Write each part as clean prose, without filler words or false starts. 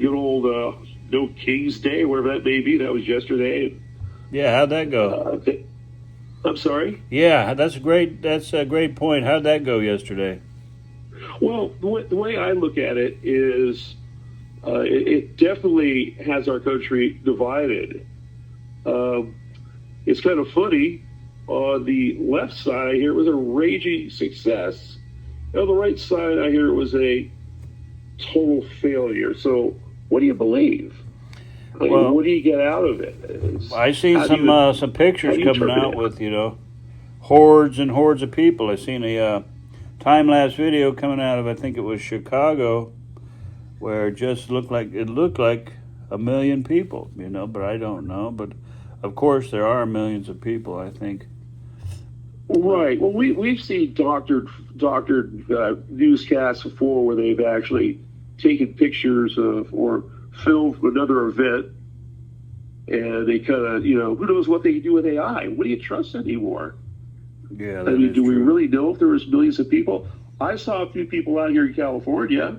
good old No King's Day, whatever that may be. That was yesterday. Yeah, how'd that go? I'm sorry? Yeah, that's a great point. How'd that go yesterday? Well, the way I look at it is it definitely has our country divided. It's kind of funny. On the left side, I hear it was a raging success. On the right side, I hear it was a total failure. So, what do you believe? Well, what do you get out of it? I seen some pictures coming out with hordes and hordes of people. I seen a time-lapse video coming out of, I think it was Chicago, where it just looked like 1 million people. But I don't know. But of course, there are millions of people, I think. Right. Well, we've seen doctored newscasts before where they've actually taken pictures of or filmed another event, and they kind of, who knows what they can do with AI? What do you trust anymore? Yeah, I mean, do we really know if there was millions of people? I saw a few people out here in California,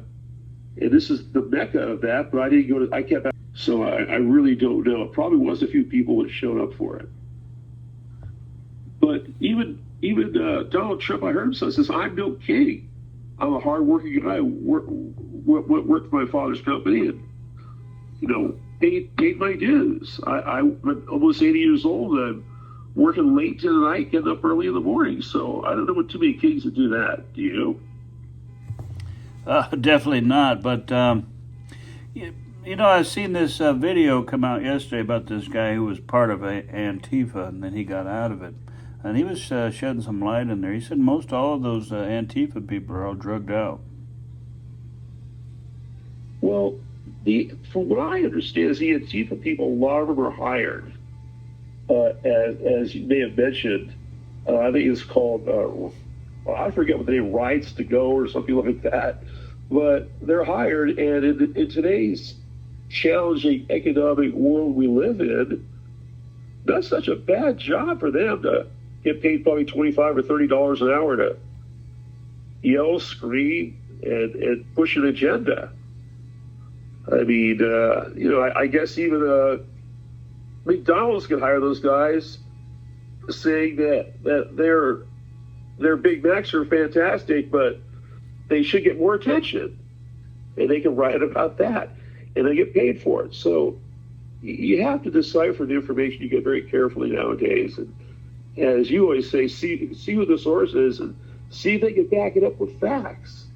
and this is the mecca of that, but I didn't go to. I kept out, so I really don't know. It probably was a few people that showed up for it. But even Donald Trump, I heard him say, says, "I'm no king. I'm a hardworking guy. Worked for my father's company, and paid my dues. I'm almost 80 years old. I'm working late into the night, getting up early in the morning. So I don't know what too many kings that do that. Do you?" Definitely not. But I've seen this video come out yesterday about this guy who was part of Antifa, and then he got out of it. And he was shedding some light in there. He said most all of those Antifa people are all drugged out. Well, from what I understand, is the Antifa people, a lot of them are hired. As you may have mentioned, I think it's called, I forget what the name, Rights to Go or something like that. But they're hired, and in today's challenging economic world we live in, that's such a bad job for them to get paid probably $25 or $30 an hour to yell, scream, and push an agenda. I mean, I guess even McDonald's could hire those guys, saying that their Big Macs are fantastic, but they should get more attention, and they can write about that, and they get paid for it. So you have to decipher the information you get very carefully nowadays, and as you always say, see who the source is, and see if they can back it up with facts.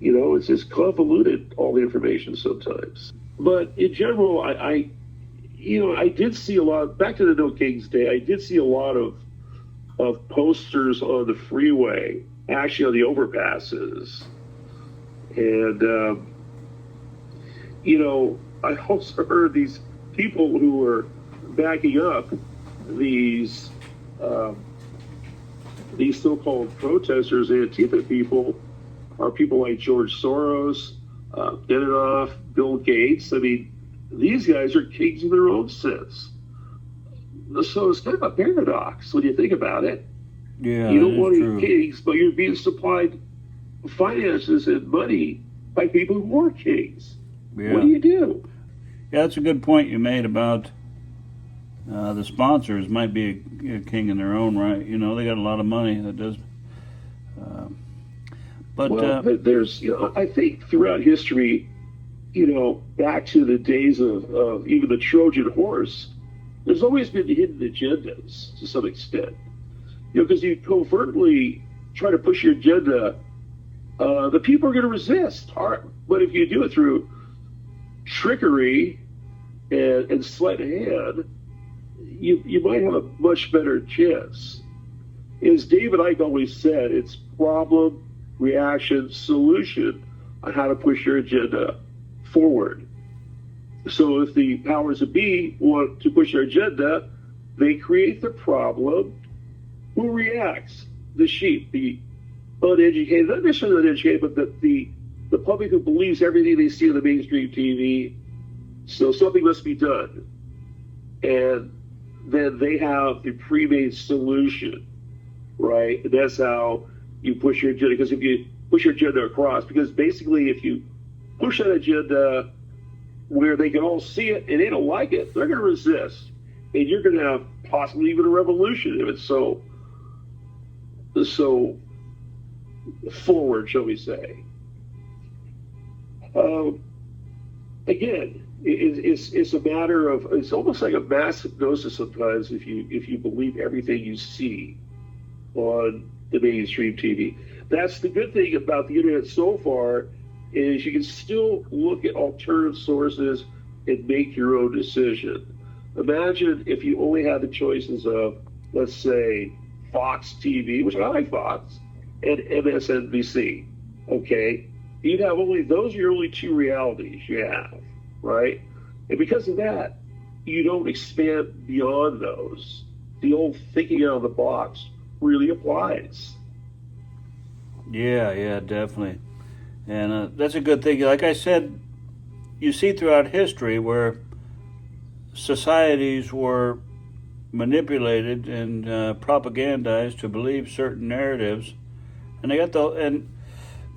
It's just convoluted, all the information sometimes. But in general, I did see a lot, back to the No King's Day, I did see a lot of posters on the freeway, actually on the overpasses. And, I also heard these people who were backing up these so-called protesters, Antifa people, are people like George Soros, Benioff, Bill Gates. I mean, these guys are kings in their own sense. So it's kind of a paradox when you think about it. Yeah, you don't want to be kings, but you're being supplied finances and money by people who are kings. Yeah. What do you do? Yeah, that's a good point you made about the sponsors might be a king in their own right. They got a lot of money that does. There's, I think throughout history, back to the days of even the Trojan horse, there's always been hidden agendas to some extent. Because you covertly try to push your agenda, the people are going to resist. But if you do it through trickery and sleight of hand, you might have a much better chance. As David Icke always said, it's problem, reaction, solution on how to push your agenda forward. So if the powers that be want to push their agenda, they create the problem. Who reacts? The sheep, the uneducated, not necessarily uneducated, but the public who believes everything they see on the mainstream TV. So something must be done. And then they have the pre-made solution, right? And that's how you push your agenda. Because if you push your agenda across, because basically if you push that agenda where they can all see it and they don't like it, they're going to resist. And you're going to have possibly even a revolution if it's so forward, shall we say. Again, it's a matter of, it's almost like a mass hypnosis sometimes if you believe everything you see on the mainstream TV. That's the good thing about the internet so far, is you can still look at alternative sources and make your own decision. Imagine if you only had the choices of, let's say, Fox TV, which I like Fox, and MSNBC, okay? You'd have only, those are your only two realities you have, right? And because of that, you don't expand beyond those. The old thinking out of the box really applies. Yeah, definitely. And that's a good thing. Like I said, you see throughout history where societies were manipulated and propagandized to believe certain narratives, and and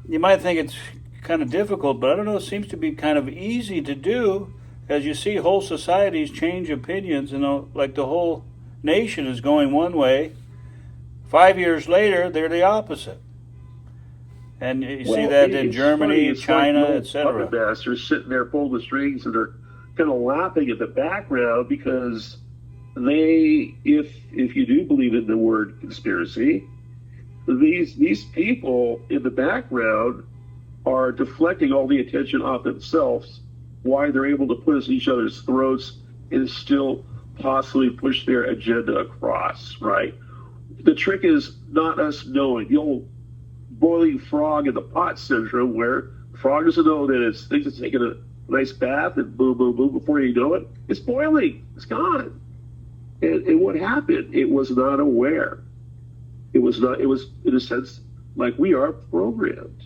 you might think it's kind of difficult, but I don't know, it seems to be kind of easy to do, as you see whole societies change opinions, and like the whole nation is going one way. 5 years later, they're the opposite. And you see that in Germany, China, like etc. Puppet masters sitting there pulling the strings, and they're kind of laughing at the background because they, if you do believe in the word conspiracy, these people in the background are deflecting all the attention off themselves, why they're able to put us in each other's throats and still possibly push their agenda across, right? The trick is not us knowing. The old boiling frog in the pot syndrome, where the frog doesn't know that it thinks it's taking a nice bath, and boom, boom, boom, before you know it, it's boiling. It's gone. And what happened? It was not aware. It was, in a sense, like we are programmed.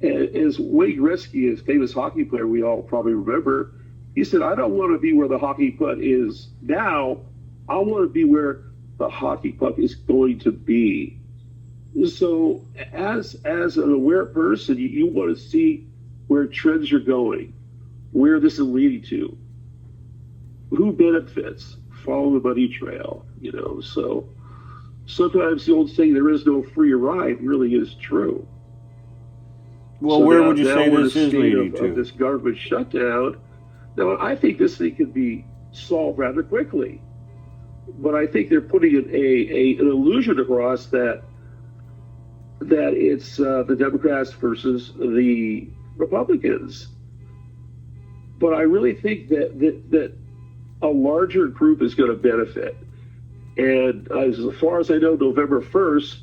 And as Wayne Gretzky, a famous hockey player we all probably remember, he said, I don't want to be where the hockey puck is now. I want to be where the hockey puck is going to be. So as an aware person, you want to see where trends are going, where this is leading to, who benefits, follow the money trail, So sometimes the old saying, there is no free ride, really is true. Well, so where would you say this is leading to? Of this government shutdown. Now, I think this thing could be solved rather quickly, but I think they're putting an illusion across that it's the Democrats versus the Republicans. But I really think that a larger group is going to benefit. And as far as I know, November 1st,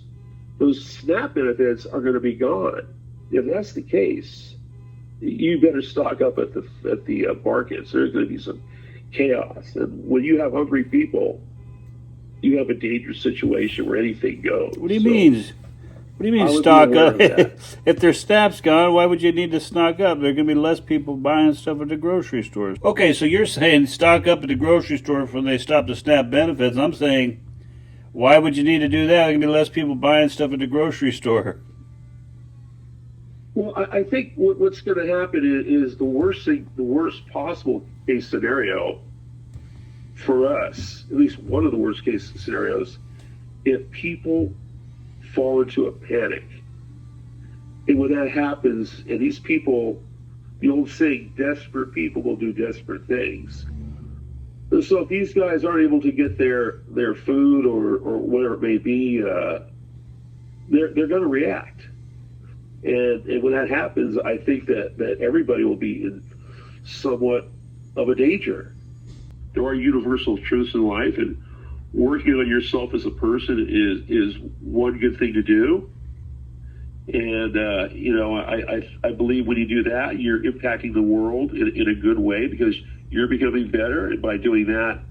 those SNAP benefits are going to be gone. If that's the case, you better stock up at the markets. There's going to be some chaos. And when you have hungry people, you have a dangerous situation where anything goes. What do you mean? What do you mean stock up? If their SNAP's gone, why would you need to stock up? There are going to be less people buying stuff at the grocery stores. Okay, so you're saying stock up at the grocery store when they stop the SNAP benefits. I'm saying, why would you need to do that? There are going to be less people buying stuff at the grocery store. Well, I think what's going to happen is the worst possible case scenario for us, at least one of the worst case scenarios, if people fall into a panic. And when that happens, and these people, the old saying, desperate people will do desperate things. And so if these guys aren't able to get their food or whatever it may be, they're going to react. And when that happens, I think that everybody will be in somewhat of a danger. There are universal truths in life, and working on yourself as a person is one good thing to do. And, I believe when you do that, you're impacting the world in a good way, because you're becoming better. And by doing that,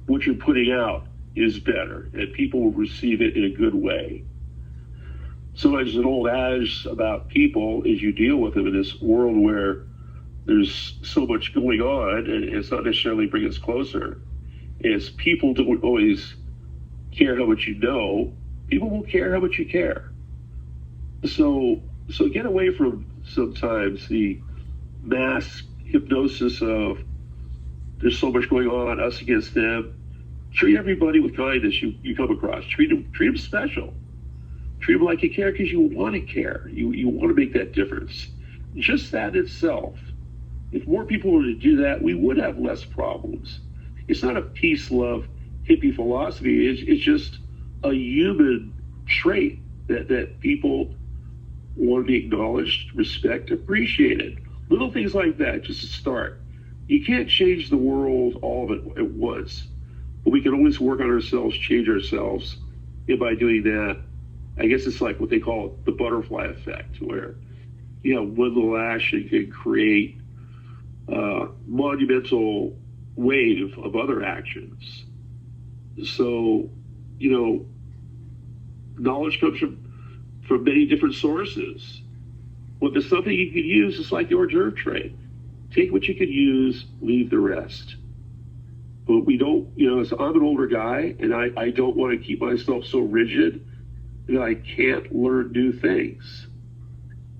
what you're putting out is better, and people will receive it in a good way. So there's an old adage about people as you deal with them in this world where there's so much going on, and it's not necessarily bring us closer. Is people don't always care how much you know. People will care how much you care. So get away from sometimes the mass hypnosis of there's so much going on, us against them. Treat everybody with kindness you come across. Treat them special. Treat them like you care because you want to care. You want to make that difference. Just that itself. If more people were to do that, we would have less problems. It's not a peace, love, hippie philosophy. It's just a human trait that people want to be acknowledged, respect, appreciated. Little things like that, just to start. You can't change the world all of it at once, but we can always work on ourselves, change ourselves. And by doing that, I guess it's like what they call the butterfly effect, where one little action can create a monumental wave of other actions. So, knowledge comes from many different sources. When there's something you can use, it's like the hors d'oeuvre tray. Take what you can use, leave the rest. But we don't, so I'm an older guy, and I don't want to keep myself so rigid that I can't learn new things.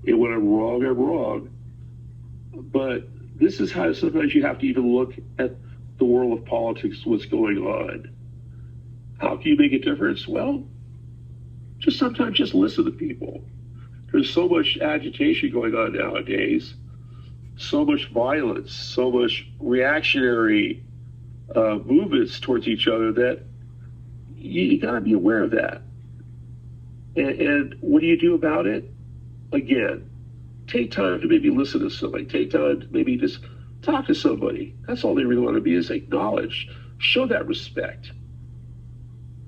And when I'm wrong, I'm wrong. But this is how sometimes you have to even look at the world of politics, what's going on. How can you make a difference? Well, sometimes just listen to people. There's so much agitation going on nowadays, so much violence, so much reactionary movements towards each other that you got to be aware of that. And what do you do about it? Again, take time to maybe listen to somebody. Take time to maybe just talk to somebody. That's all they really want to be, is acknowledged. Show that respect.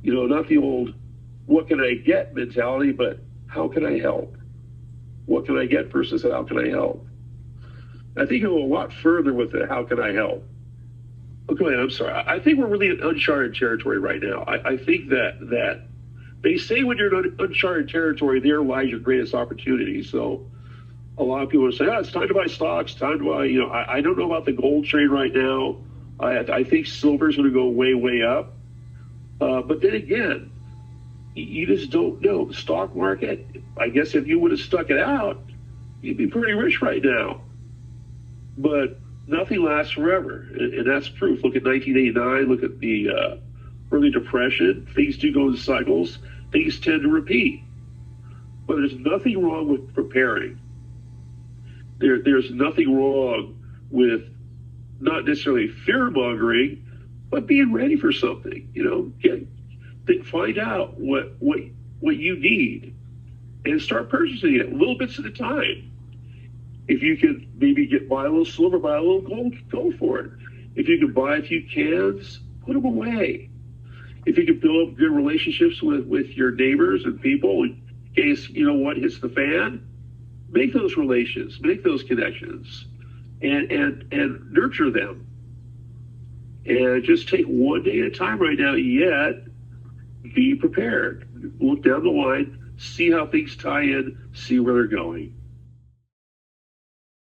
Not the old, what can I get mentality, but how can I help? What can I get versus how can I help? I think it'll go a lot further with the how can I help. Oh, go ahead, I'm sorry. I think we're really in uncharted territory right now. I think that they say when you're in uncharted territory, there lies your greatest opportunity. So a lot of people are saying, it's time to buy stocks, time to buy, I don't know about the gold trade right now. I think silver's going to go way, way up. But then again, you just don't know. The stock market, I guess if you would have stuck it out, you'd be pretty rich right now. But nothing lasts forever, and that's proof. Look at 1989, look at the early depression. Things do go in cycles. Things tend to repeat. But there's nothing wrong with preparing. There's nothing wrong with not necessarily fear-mongering, but being ready for something. Find out what you need and start purchasing it little bits at a time. If you can maybe buy a little silver, buy a little gold, go for it. If you can buy a few cans, put them away. If you can build up good relationships with your neighbors and people, in case hits the fan, make those relations, make those connections, and nurture them. And just take one day at a time right now, yet be prepared. Look down the line, see how things tie in, see where they're going.